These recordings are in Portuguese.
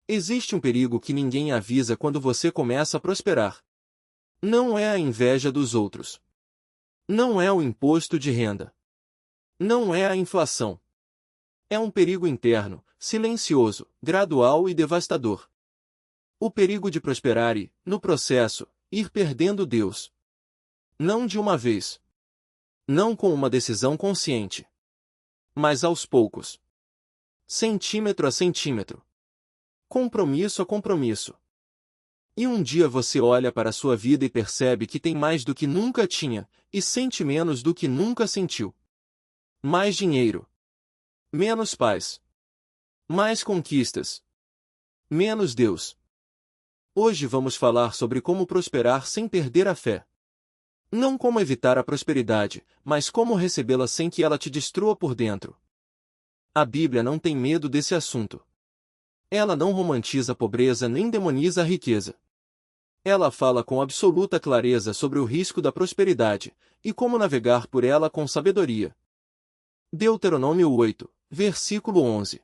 Existe um perigo que ninguém avisa quando você começa a prosperar. Não é a inveja dos outros. Não é o imposto de renda. Não é a inflação. É um perigo interno, silencioso, gradual e devastador. O perigo de prosperar e, no processo, ir perdendo Deus. Não de uma vez. Não com uma decisão consciente. Mas aos poucos. Centímetro a centímetro. Compromisso a compromisso. E um dia você olha para a sua vida e percebe que tem mais do que nunca tinha, e sente menos do que nunca sentiu. Mais dinheiro. Menos paz. Mais conquistas. Menos Deus. Hoje vamos falar sobre como prosperar sem perder a fé. Não como evitar a prosperidade, mas como recebê-la sem que ela te destrua por dentro. A Bíblia não tem medo desse assunto. Ela não romantiza a pobreza nem demoniza a riqueza. Ela fala com absoluta clareza sobre o risco da prosperidade, e como navegar por ela com sabedoria. Deuteronômio 8, versículo 11.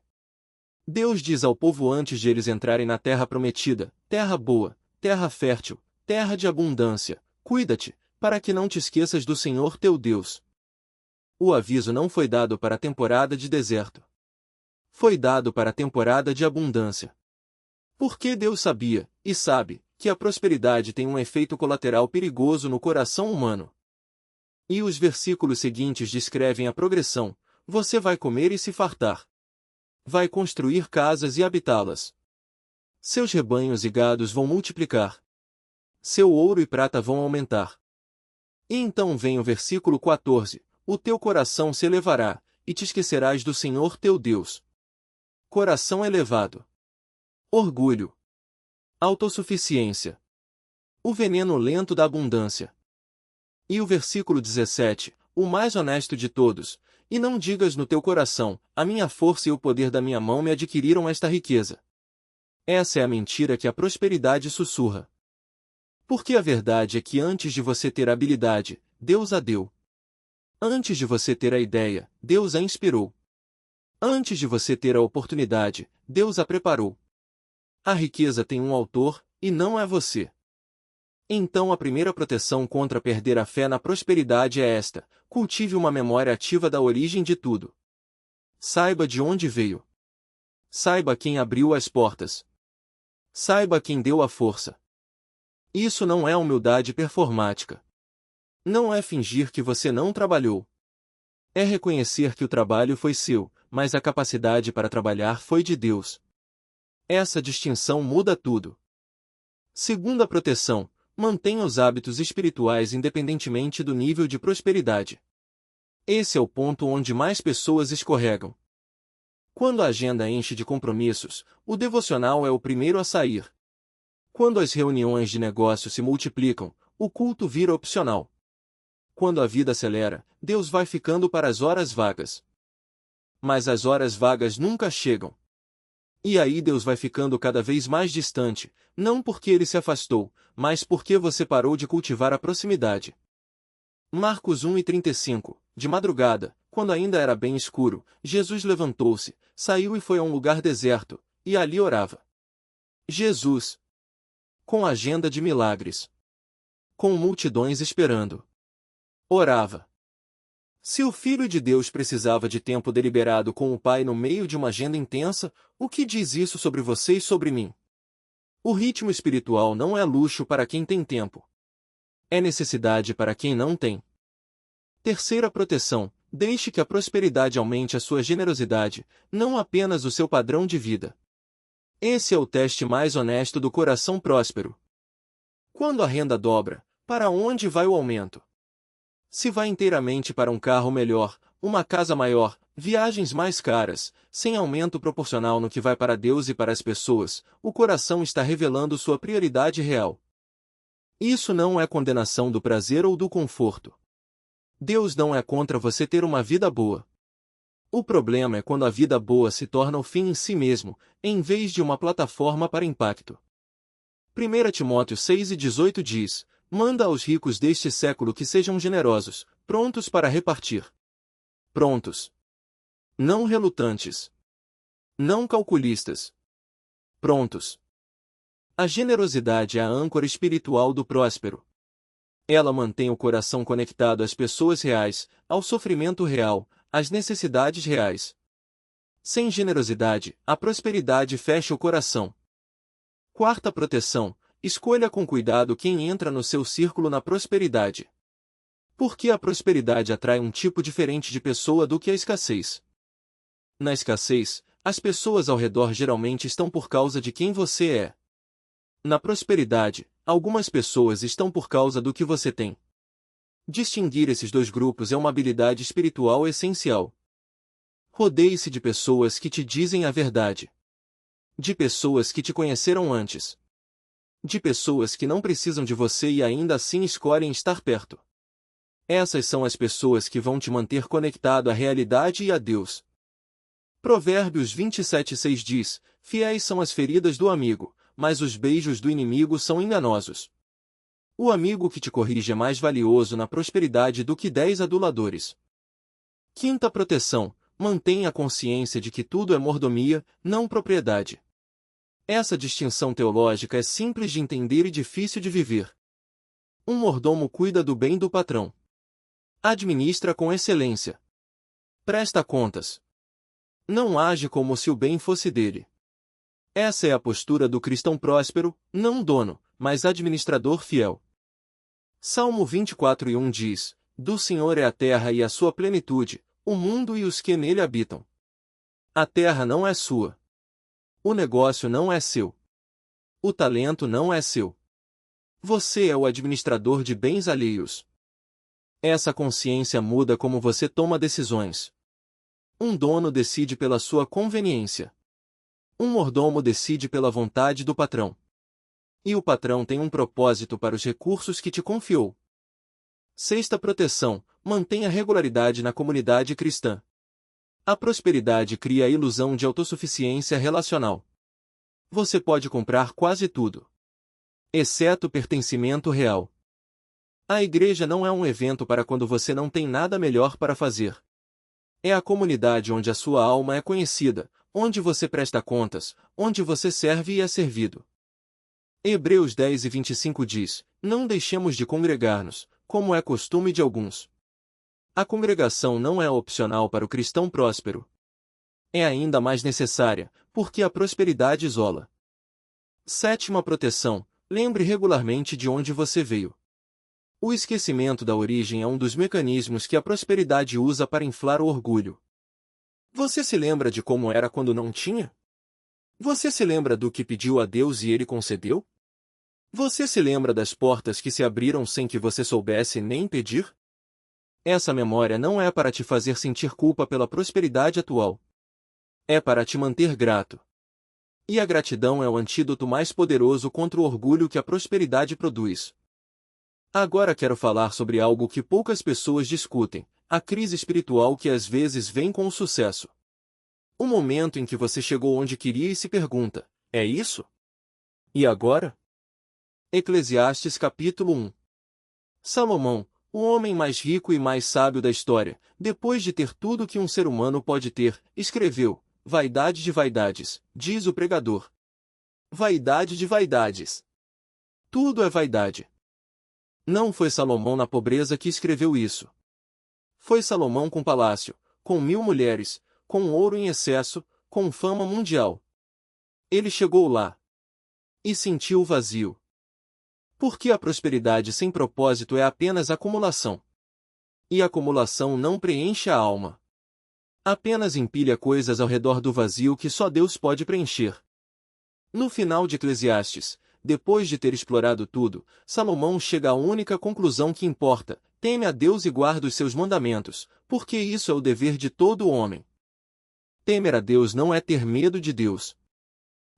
Deus diz ao povo antes de eles entrarem na terra prometida: terra boa, terra fértil, terra de abundância, cuida-te, para que não te esqueças do Senhor teu Deus. O aviso não foi dado para a temporada de deserto. Foi dado para a temporada de abundância. Porque Deus sabia, e sabe, que a prosperidade tem um efeito colateral perigoso no coração humano. E os versículos seguintes descrevem a progressão: você vai comer e se fartar. Vai construir casas e habitá-las. Seus rebanhos e gados vão multiplicar. Seu ouro e prata vão aumentar. E então vem o versículo 14: o teu coração se elevará, e te esquecerás do Senhor teu Deus. Coração elevado. Orgulho. Autossuficiência. O veneno lento da abundância. E o versículo 17, o mais honesto de todos: e não digas no teu coração, a minha força e o poder da minha mão me adquiriram esta riqueza. Essa é a mentira que a prosperidade sussurra. Porque a verdade é que antes de você ter a habilidade, Deus a deu. Antes de você ter a ideia, Deus a inspirou. Antes de você ter a oportunidade, Deus a preparou. A riqueza tem um autor, e não é você. Então a primeira proteção contra perder a fé na prosperidade é esta: cultive uma memória ativa da origem de tudo. Saiba de onde veio. Saiba quem abriu as portas. Saiba quem deu a força. Isso não é humildade performática. Não é fingir que você não trabalhou. É reconhecer que o trabalho foi seu, mas a capacidade para trabalhar foi de Deus. Essa distinção muda tudo. Segunda proteção: mantenha os hábitos espirituais independentemente do nível de prosperidade. Esse é o ponto onde mais pessoas escorregam. Quando a agenda enche de compromissos, o devocional é o primeiro a sair. Quando as reuniões de negócio se multiplicam, o culto vira opcional. Quando a vida acelera, Deus vai ficando para as horas vagas. Mas as horas vagas nunca chegam. E aí Deus vai ficando cada vez mais distante, não porque ele se afastou, mas porque você parou de cultivar a proximidade. Marcos 1:35. De madrugada, quando ainda era bem escuro, Jesus levantou-se, saiu e foi a um lugar deserto, e ali orava. Jesus. Com agenda de milagres. Com multidões esperando. Orava. Se o Filho de Deus precisava de tempo deliberado com o Pai no meio de uma agenda intensa, o que diz isso sobre você e sobre mim? O ritmo espiritual não é luxo para quem tem tempo. É necessidade para quem não tem. Terceira proteção: deixe que a prosperidade aumente a sua generosidade, não apenas o seu padrão de vida. Esse é o teste mais honesto do coração próspero. Quando a renda dobra, para onde vai o aumento? Se vai inteiramente para um carro melhor, uma casa maior, viagens mais caras, sem aumento proporcional no que vai para Deus e para as pessoas, o coração está revelando sua prioridade real. Isso não é condenação do prazer ou do conforto. Deus não é contra você ter uma vida boa. O problema é quando a vida boa se torna o fim em si mesmo, em vez de uma plataforma para impacto. 1 Timóteo 6:18 diz: manda aos ricos deste século que sejam generosos, prontos para repartir. Prontos. Não relutantes. Não calculistas. prontos. A generosidade é a âncora espiritual do próspero. Ela mantém o coração conectado às pessoas reais, ao sofrimento real, às necessidades reais. Sem generosidade, a prosperidade fecha o coração. Quarta proteção: escolha com cuidado quem entra no seu círculo na prosperidade. Porque a prosperidade atrai um tipo diferente de pessoa do que a escassez. Na escassez, as pessoas ao redor geralmente estão por causa de quem você é. Na prosperidade, algumas pessoas estão por causa do que você tem. Distinguir esses dois grupos é uma habilidade espiritual essencial. Rodeie-se de pessoas que te dizem a verdade. De pessoas que te conheceram antes. De pessoas que não precisam de você e ainda assim escolhem estar perto. Essas são as pessoas que vão te manter conectado à realidade e a Deus. Provérbios 27:6 diz: fiéis são as feridas do amigo, mas os beijos do inimigo são enganosos. O amigo que te corrige é mais valioso na prosperidade do que 10 aduladores. Quinta proteção: mantenha a consciência de que tudo é mordomia, não propriedade. Essa distinção teológica é simples de entender e difícil de viver. Um mordomo cuida do bem do patrão. Administra com excelência. Presta contas. Não age como se o bem fosse dele. Essa é a postura do cristão próspero, não dono, mas administrador fiel. Salmo 24:1 diz: do Senhor é a terra e a sua plenitude, o mundo e os que nele habitam. A terra não é sua. O negócio não é seu. O talento não é seu. Você é o administrador de bens alheios. Essa consciência muda como você toma decisões. Um dono decide pela sua conveniência. Um mordomo decide pela vontade do patrão. E o patrão tem um propósito para os recursos que te confiou. Sexta proteção: mantenha regularidade na comunidade cristã. A prosperidade cria a ilusão de autossuficiência relacional. Você pode comprar quase tudo, exceto pertencimento real. A igreja não é um evento para quando você não tem nada melhor para fazer. É a comunidade onde a sua alma é conhecida, onde você presta contas, onde você serve e é servido. Hebreus 10:25 diz: não deixemos de congregar-nos, como é costume de alguns. A congregação não é opcional para o cristão próspero. É ainda mais necessária, porque a prosperidade isola. Sétima proteção: lembre regularmente de onde você veio. O esquecimento da origem é um dos mecanismos que a prosperidade usa para inflar o orgulho. Você se lembra de como era quando não tinha? Você se lembra do que pediu a Deus e ele concedeu? Você se lembra das portas que se abriram sem que você soubesse nem pedir? Essa memória não é para te fazer sentir culpa pela prosperidade atual. É para te manter grato. E a gratidão é o antídoto mais poderoso contra o orgulho que a prosperidade produz. Agora quero falar sobre algo que poucas pessoas discutem: a crise espiritual que às vezes vem com o sucesso. O momento em que você chegou onde queria e se pergunta: é isso? E agora? Eclesiastes capítulo 1. Salomão, o homem mais rico e mais sábio da história, depois de ter tudo que um ser humano pode ter, escreveu: vaidade de vaidades, diz o pregador. Vaidade de vaidades. Tudo é vaidade. Não foi Salomão na pobreza que escreveu isso. Foi Salomão com palácio, com 1000 mulheres, com ouro em excesso, com fama mundial. Ele chegou lá e sentiu o vazio. Porque a prosperidade sem propósito é apenas acumulação. E acumulação não preenche a alma. Apenas empilha coisas ao redor do vazio que só Deus pode preencher. No final de Eclesiastes, depois de ter explorado tudo, Salomão chega à única conclusão que importa: teme a Deus e guarda os seus mandamentos, porque isso é o dever de todo homem. Temer a Deus não é ter medo de Deus.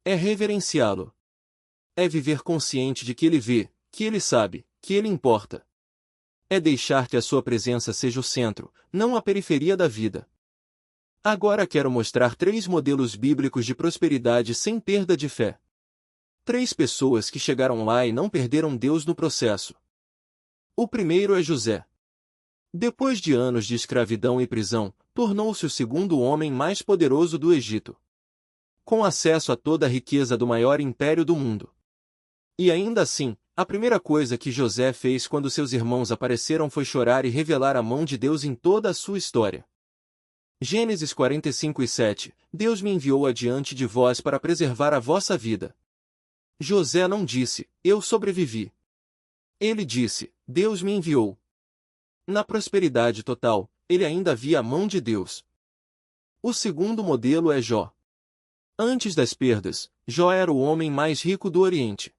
É reverenciá-lo. É viver consciente de que Ele vê, que Ele sabe, que Ele importa. É deixar que a sua presença seja o centro, não a periferia da vida. Agora quero mostrar 3 modelos bíblicos de prosperidade sem perda de fé. 3 pessoas que chegaram lá e não perderam Deus no processo. O primeiro é José. Depois de anos de escravidão e prisão, tornou-se o segundo homem mais poderoso do Egito. com acesso a toda a riqueza do maior império do mundo. E ainda assim, a primeira coisa que José fez quando seus irmãos apareceram foi chorar e revelar a mão de Deus em toda a sua história. Gênesis 45:7 Deus me enviou adiante de vós para preservar a vossa vida. José não disse, eu sobrevivi. Ele disse, Deus me enviou. Na prosperidade total, ele ainda via a mão de Deus. O segundo modelo é Jó. Antes das perdas, Jó era o homem mais rico do Oriente.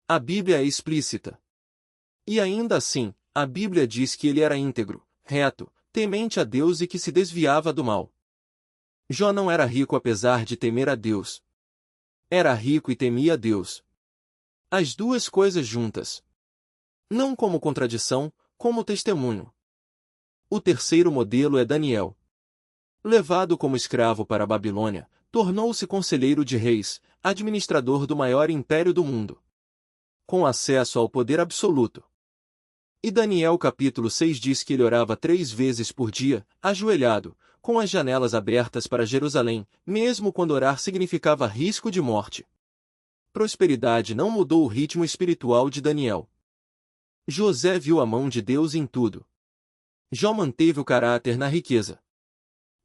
A Bíblia é explícita. E ainda assim, a Bíblia diz que ele era íntegro, reto, temente a Deus e que se desviava do mal. Jó não era rico apesar de temer a Deus. Era rico e temia a Deus. As duas coisas juntas. Não como contradição, como testemunho. O terceiro modelo é Daniel. Levado como escravo para a Babilônia, tornou-se conselheiro de reis, administrador do maior império do mundo, com acesso ao poder absoluto. E Daniel capítulo 6 diz que ele orava 3 vezes por dia, ajoelhado, com as janelas abertas para Jerusalém, mesmo quando orar significava risco de morte. Prosperidade não mudou o ritmo espiritual de Daniel. José viu a mão de Deus em tudo. Jó manteve o caráter na riqueza.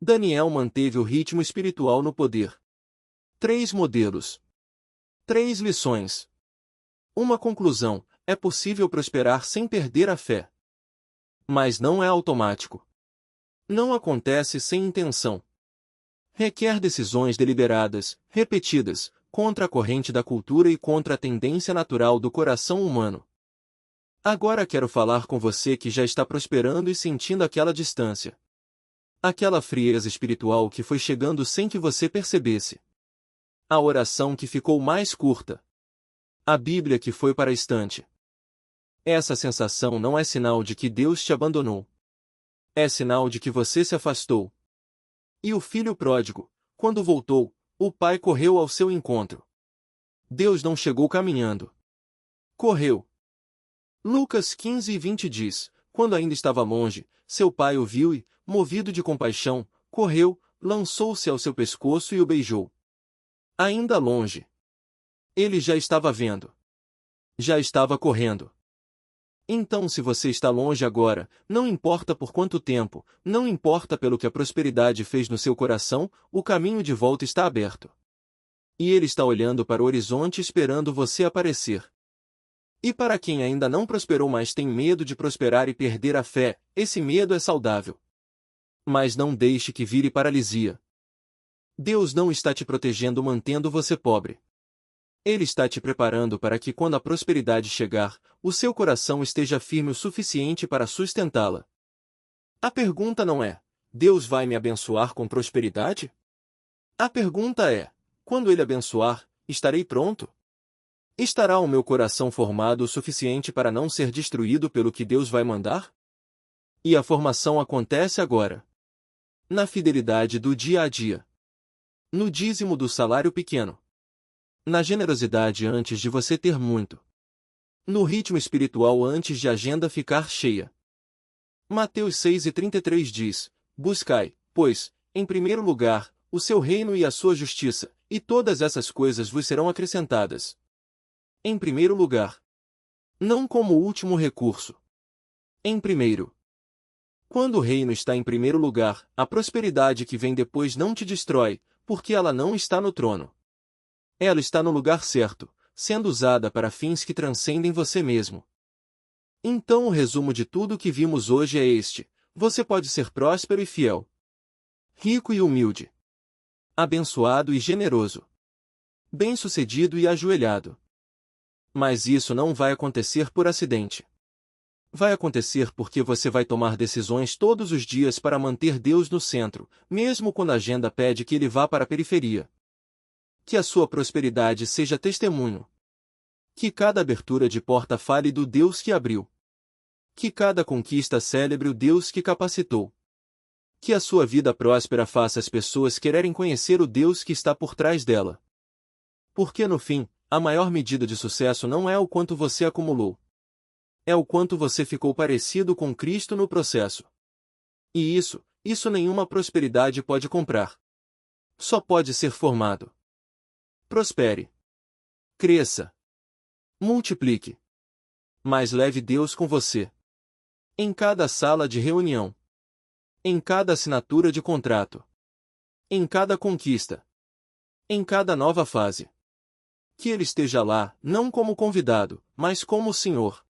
Daniel manteve o ritmo espiritual no poder. 3 modelos. 3 lições. Uma conclusão: é possível prosperar sem perder a fé. Mas não é automático. Não acontece sem intenção. Requer decisões deliberadas, repetidas, contra a corrente da cultura e contra a tendência natural do coração humano. Agora quero falar com você que já está prosperando e sentindo aquela distância. Aquela frieza espiritual que foi chegando sem que você percebesse. A oração que ficou mais curta. A Bíblia que foi para a estante. Essa sensação não é sinal de que Deus te abandonou. É sinal de que você se afastou. E o filho pródigo, quando voltou, o pai correu ao seu encontro. Deus não chegou caminhando. Correu. Lucas 15:20 diz, quando ainda estava longe, seu pai o viu e, movido de compaixão, correu, lançou-se ao seu pescoço e o beijou. Ainda longe. Ele já estava vendo. Já estava correndo. Então, se você está longe agora, não importa por quanto tempo, não importa pelo que a prosperidade fez no seu coração, o caminho de volta está aberto. E ele está olhando para o horizonte esperando você aparecer. E para quem ainda não prosperou mas tem medo de prosperar e perder a fé, esse medo é saudável. Mas não deixe que vire paralisia. Deus não está te protegendo mantendo você pobre. Ele está te preparando para que quando a prosperidade chegar, o seu coração esteja firme o suficiente para sustentá-la. A pergunta não é, Deus vai me abençoar com prosperidade? A pergunta é, quando Ele abençoar, estarei pronto? Estará o meu coração formado o suficiente para não ser destruído pelo que Deus vai mandar? E a formação acontece agora. Na fidelidade do dia a dia. No dízimo do salário pequeno. Na generosidade antes de você ter muito. No ritmo espiritual antes de a agenda ficar cheia. Mateus 6:33 diz, buscai, pois, em primeiro lugar, o seu reino e a sua justiça, e todas essas coisas vos serão acrescentadas. Em primeiro lugar. Não como último recurso. Em primeiro. Quando o reino está em primeiro lugar, a prosperidade que vem depois não te destrói, porque ela não está no trono. Ela está no lugar certo, sendo usada para fins que transcendem você mesmo. Então o resumo de tudo o que vimos hoje é este: você pode ser próspero e fiel. Rico e humilde. Abençoado e generoso. Bem-sucedido e ajoelhado. Mas isso não vai acontecer por acidente. Vai acontecer porque você vai tomar decisões todos os dias para manter Deus no centro, mesmo quando a agenda pede que ele vá para a periferia. Que a sua prosperidade seja testemunho. Que cada abertura de porta fale do Deus que abriu. Que cada conquista celebre o Deus que capacitou. Que a sua vida próspera faça as pessoas quererem conhecer o Deus que está por trás dela. Porque no fim, a maior medida de sucesso não é o quanto você acumulou. É o quanto você ficou parecido com Cristo no processo. E isso nenhuma prosperidade pode comprar. Só pode ser formado. prospere. Cresça. Multiplique. Mas leve Deus com você. Em cada sala de reunião. Em cada assinatura de contrato. Em cada conquista. Em cada nova fase. Que Ele esteja lá, não como convidado, mas como o Senhor.